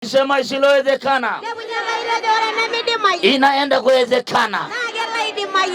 Sema isilowezekana inaenda kuwezekana.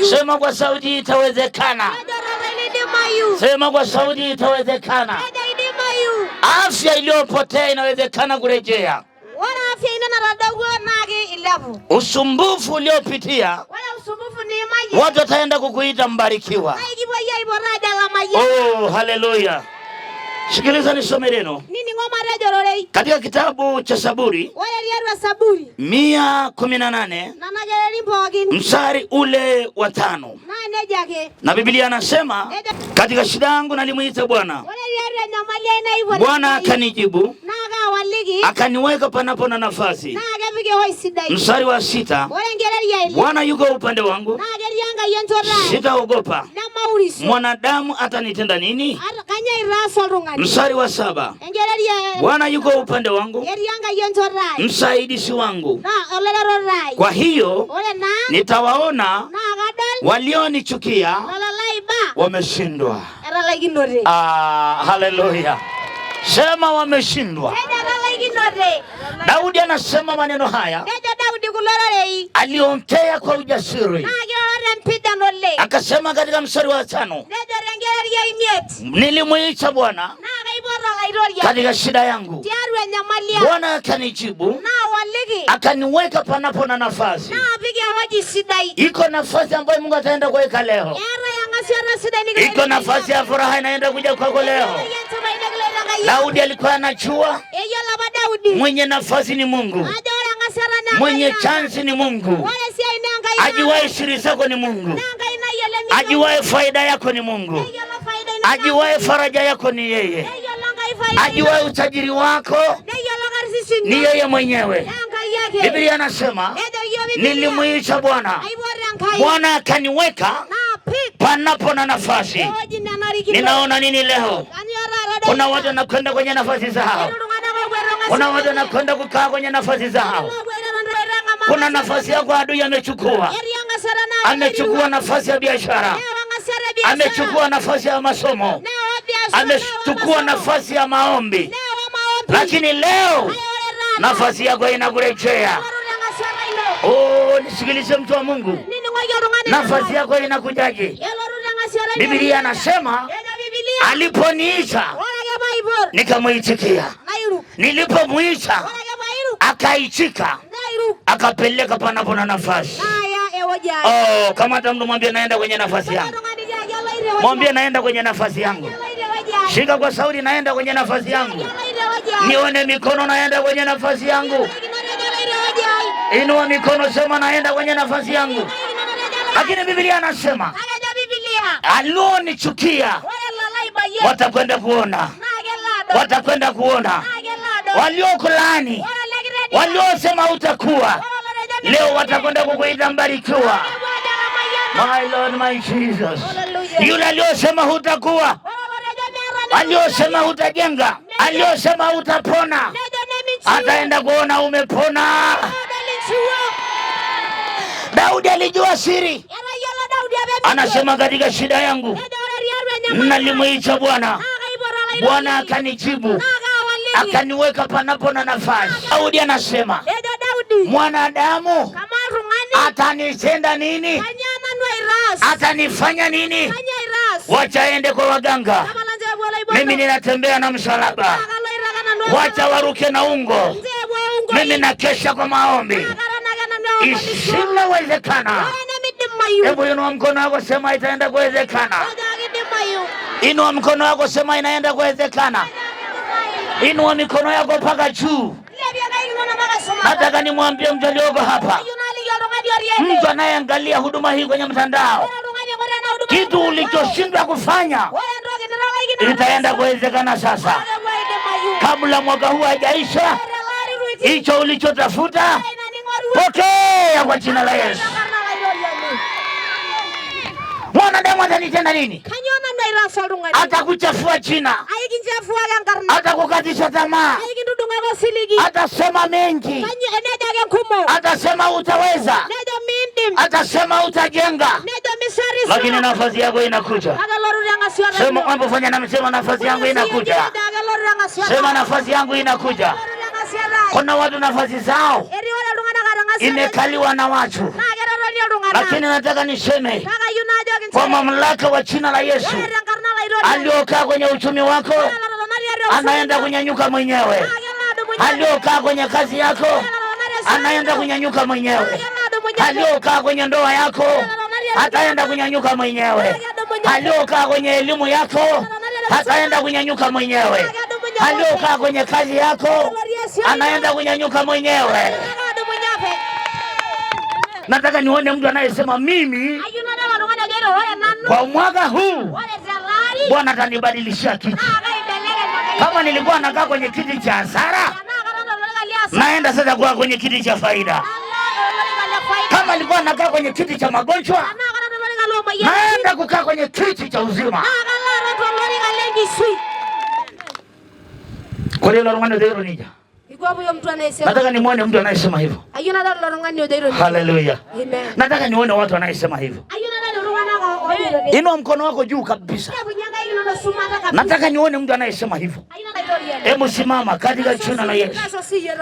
Sema kwa sauti itawezekana. Sema kwa sauti itawezekana. Afya iliyopotea inawezekana kurejea. Usumbufu uliopitia watu wataenda kukuita mbarikiwa. Oh, haleluya. Sikiliza nisome neno katika kitabu cha Saburi 118 mstari ule wa 5. Na Biblia anasema katika shida yangu nalimuita Bwana, Bwana akanijibu, akaniweka panapo na nafasi. Mstari wa 6, Bwana yuko upande wangu, sitaogopa. Mwanadamu atanitenda nini? Mstari wa 7, Bwana yuko upande wangu, msaidizi wangu. Kwa hiyo nitawaona walionichukia wameshindwa. Haleluya. Sema wameshindwa. Daudi anasema maneno haya, aliongea kwa ujasiri. Akasema katika mstari wa 5, nilimuita Bwana katika shida yangu, Bwana akanijibu, akaniweka panapo na nafasi. Iko nafasi ambayo Mungu ataenda kuweka leo. Iko nafasi ya furaha inaenda kuja kwako leo. Daudi alikuwa anajua mwenye nafasi ni Mungu, mwenye chance ni Mungu, ajuaye siri zako ni Mungu, ajuaye faida yako ni Mungu, ajuaye faraja yako ni yeye, ajuaye utajiri wako ni yeye mwenyewe. Biblia anasema nilimuita Bwana, Bwana akaniweka panapo na nafasi. Ninaona nini leo? Kuna watu wanakwenda kwenye nafasi zao. Kuna watu wanakwenda kukaa kwenye nafasi zao. Kuna nafasi yako adui amechukua. Amechukua nafasi ya biashara. Amechukua nafasi ya masomo. Amechukua nafasi ya maombi. Lakini leo nafasi yako inakurejea. Oh, nisikilize mtu wa Mungu. Nafasi yako inakujaje? Biblia anasema aliponiita nikamuitikia. Nilipomuita akaitika, akapeleka panapo na nafasi. Oh, kama mtu mwambie naenda kwenye nafasi yangu. Mwambie naenda kwenye nafasi yangu. Shika kwa sauti, naenda kwenye nafasi yangu. Nione mikono, naenda kwenye nafasi yangu. Inua mikono, sema naenda kwenye nafasi yangu. Lakini Biblia anasema alionichukia watakwenda kuona. Watakwenda kuona. Waliokulaani, waliosema utakuwa, leo watakwenda kukuita mbarikiwa. My Lord, my Jesus. Yule aliyosema hutakuwa, aliyosema hutajenga, aliyosema utapona, ataenda kuona umepona. Daudi alijua siri. Anasema katika shida yangu nalimuita Bwana, Bwana akanijibu, akaniweka panapo na nafasi. Daudi anasema mwanadamu atanitenda nini? Atanifanya nini? Wacha aende kwa waganga. Mimi ninatembea na msalaba. Wacha waruke na ungo. Mimi nakesha kwa maombi. Isilowezekana. Hebu inua mkono wako, sema itaenda kuwezekana. Inua mkono wako, sema inaenda kuwezekana. Inua mikono yako mpaka juu. Nataka nimwambie mtu aliyoko hapa, mtu anayeangalia huduma hii kwenye mtandao, kitu ulichoshindwa kufanya itaenda kuwezekana sasa. Kabla mwaka huu hajaisha, hicho ulichotafuta pokea kwa jina la Yesu. Mwanadamu atanitenda nini? Atakuchafua jina. Atakukatisha tamaa. Atasema mengi. Atasema utaweza. Atasema utajenga. Lakini nafasi yako inakuja. Sema mambo fanya na msema nafasi yangu inakuja. Sema nafasi yangu inakuja. Kuna watu nafasi zao imekaliwa na watu. Lakini nataka niseme kwa mamlaka wa jina la Yesu, aliokaa kwenye uchumi wako anaenda kunyanyuka mwenyewe. Aliokaa kwenye kazi yako anaenda kunyanyuka mwenyewe. Aliokaa kwenye ndoa yako ataenda kunyanyuka mwenyewe. Aliokaa kwenye elimu yako ataenda kunyanyuka mwenyewe. Aliokaa kwenye kazi yako anaenda kunyanyuka mwenyewe. Nataka nione mtu anayesema mimi kwa mwaka huu Bwana atanibadilishia kiti. Kama nilikuwa nakaa kwenye kiti cha hasara, naenda sasa kuwa kwenye kiti cha faida. Kama nilikuwa nakaa kwenye kiti cha magonjwa, naenda kukaa kwenye kiti cha uzima. Kwa hiyo Lorongani Odeiro nija. Nataka nimuone mtu anayesema hivyo. Haleluya. Nataka nione watu wanayesema hivyo. Inua mkono wako juu kabisa. Nataka nione mtu anayesema hivyo. Hebu simama katika jina la Yesu.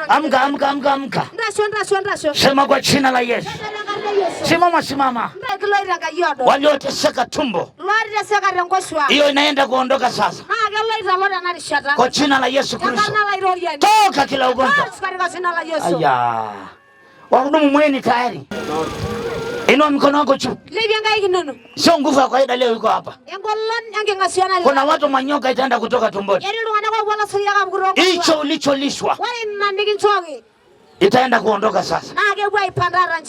Amka, amka, amka, amka. Sema kwa jina la Yesu. Simama. Walioteseka tumbo, hiyo inaenda kuondoka sasa kwa jina la Yesu Kristo. Toka kila ugonjwa. Aya. Wahudumu mweni tayari. Inua mikono wako juu. Sio nguvu ya kawaida leo iko hapa. Kuna watu manyoka itaenda kutoka tumboni. Hicho ulicholishwa itaenda kuondoka sasa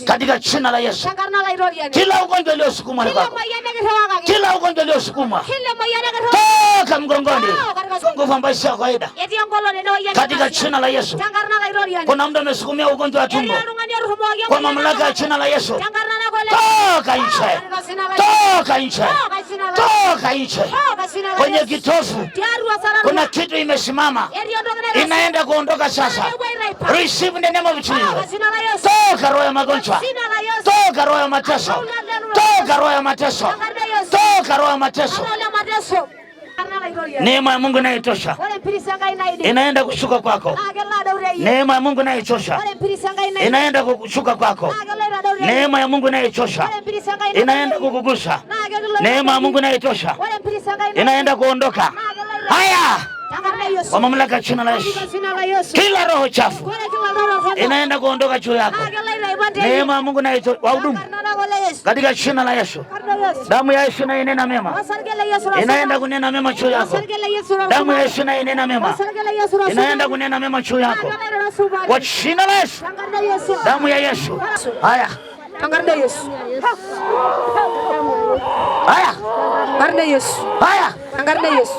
katika jina la Yesu. Kila ugonjwa uliosukuma kwako, kila ugonjwa uliosukuma toka mgongoni, nguvu ambayo sio kawaida katika jina la Yesu. Kuna mtu amesukumia ugonjwa wa tumbo, kwa mamlaka ya jina la Yesu, toka nje, toka nje, toka nje. Kwenye kitofu kuna kitu imesimama, inaenda kuondoka sasa. Receive the name of Jesus. Toka roho ya magonjwa, toka roho ya mateso, toka roho ya mateso, toka roho ya mateso. Neema ya Mungu inayotosha inaenda kushuka kwako. Neema ya Mungu inayotosha inaenda kushuka kwako. Neema ya Mungu inayotosha inaenda kukugusa. Neema ya Mungu inayotosha inaenda kuondoka. Haya, kwa mamlaka ya jina la Yesu, kila roho chafu inaenda kuondoka juu yako. Neema ya Mungu inayotosha. Wahudumu katika jina la Yesu, damu ya Yesu inanena mema, inaenda kunena mema juu yako. Damu ya Yesu inanena mema, inaenda kunena mema juu yako kwa jina la Yesu. Damu ya Yesu. Haya, tangarda Yesu. Haya, tangarda Yesu. Haya, tangarda Yesu.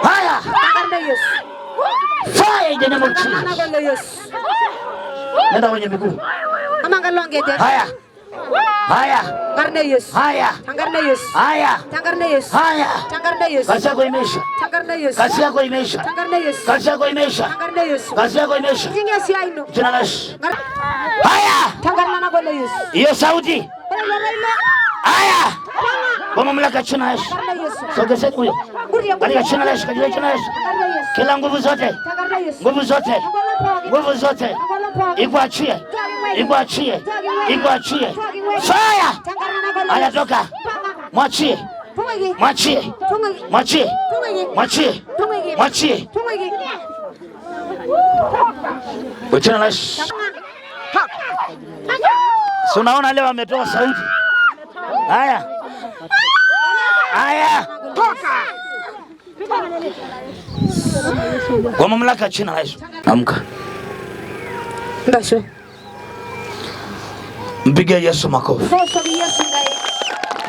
Haya, tangarda Yesu. Fire in the name of Jesus. Nenda kwenye miguu. Haya. Haya. Tangarda Yesu. Haya. Tangarda Yesu. Haya. Tangarda Yesu. Haya. Tangarda Yesu. Kazi yako imeisha. Tangarda Yesu. Kazi yako imeisha. Tangarda Yesu. Kazi yako imeisha. Tangarda Yesu. Kazi yako imeisha. Jina la Yesu. Haya. Tangarda na Yesu. Hiyo sauti. Haya. Kwa mamlaka ya jina la Yesu. Sogeza huyo. Katika jina la Yesu, katika jina la Yesu. Kila nguvu zote. Nguvu zote. Nguvu zote. Ikuachie. Ikuachie. Ikuachie. Fire. Anatoka. Mwachie. Mwachie. Mwachie. Mwachie. Mwachie. Kwa jina la Yesu. Si unaona leo ametoa sauti. Haya. Haya. Toka. Kwa mamlaka ya jina la Yesu. Amka. Ndasho. Mpige Yesu makofi.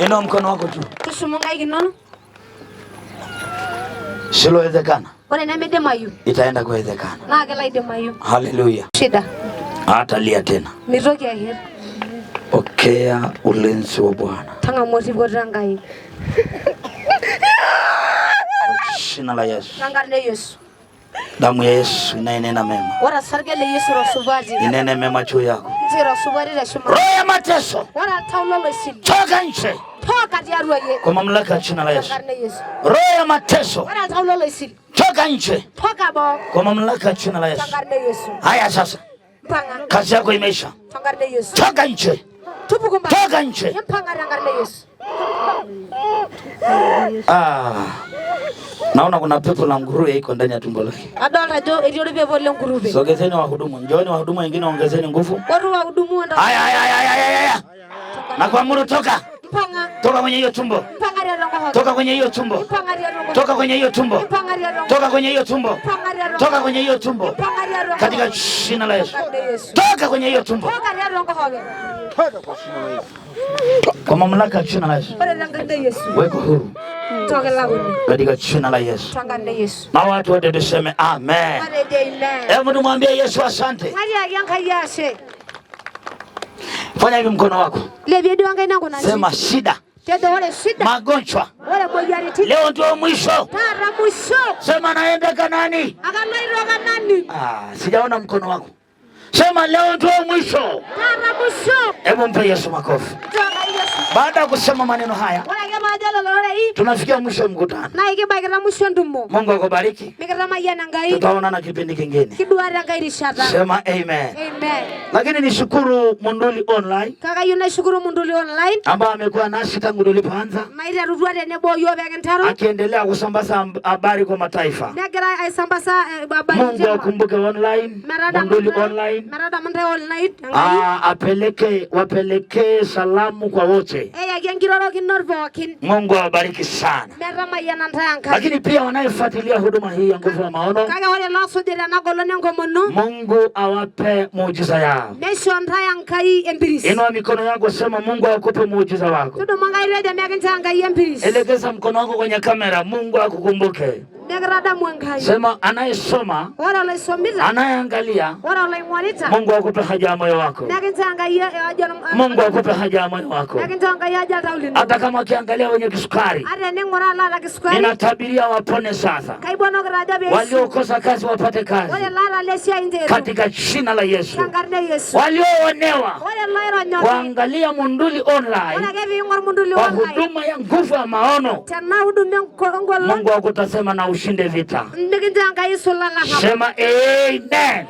Inua mkono wako juu. Silowezekana itaenda kuwezekana. Haleluya. Hatalia tena. Pokea ulinzi wa Bwana. Jina la Yesu. Damu ya Yesu inanena mema. Wara sargele Yesu rasubaji. Inene mema juu yako. Zira subari la shuma. Roho ya mateso. Wara taulolo sili. Toka nje. Toka diarua ye. Kwa mamlaka ya jina la Yesu. Roho ya mateso. Wara taulolo sili. Toka nje. Toka bo. Kwa mamlaka ya jina la Yesu. Haya sasa. Panga. Kazi yako imeisha. Toka nje. Toka nje. Naona kuna pepo la nguruwe iko ndani ya tumbo lake. Adora jo eliole pepo la nguruwe. Sogezeni wahudumu. Njooni wahudumu wengine ongezeni nguvu. Waru wahudumu ndo. Haya. Na kuamuru toka. Panga. Toka kwenye hiyo tumbo. Toka kwenye hiyo tumbo. Toka kwenye hiyo tumbo. Toka kwenye hiyo tumbo. Toka kwenye hiyo tumbo. Katika jina la Yesu. Toka kwenye hiyo tumbo. Kwa mamlaka ya jina la Yesu. Weko huru. Katika jina la Yesu. Na watu wote tuseme amen. Hebu tumwambie Yesu asante. Fanya hivi mkono wako. Sema shida. Magonjwa. Leo ndio mwisho. Sema naenda Kanani. Sijaona mkono wako. Sema leo ndio mwisho. Hebu mpe Yesu makofi. Baada ya kusema maneno haya, tunafikia mwisho wa mkutano. Mungu akubariki. Tutaonana kipindi kingine. Sema amen. Lakini nishukuru Munduli Online. Ambao amekuwa nasi tangu tulipoanza. Akiendelea kusambaza habari kwa mataifa. Mungu akumbuke online. Munduli Online. Wapeleke salamu kwa wote. Mungu awabariki sana. Lakini pia wanayefuatilia huduma hii ya Nguvu ya Maono, Mungu awape muujiza yao. Inua mikono yako, sema Mungu akupe muujiza wako. Elekeza mkono wako kwenye kamera, Mungu akukumbuke. Sema anayesoma, anayeangalia, Mungu akupe haja ya moyo wako. Mungu akupe haja ya moyo wako. Hata kama akiangalia wenye kisukari, ninatabiria wapone sasa. Waliokosa kazi wapate kazi katika jina la Yesu. Walioonewa kuangalia Munduli Online kwa huduma ya Nguvu ya Maono, Mungu akutasema na ushinde vita. Sema amen.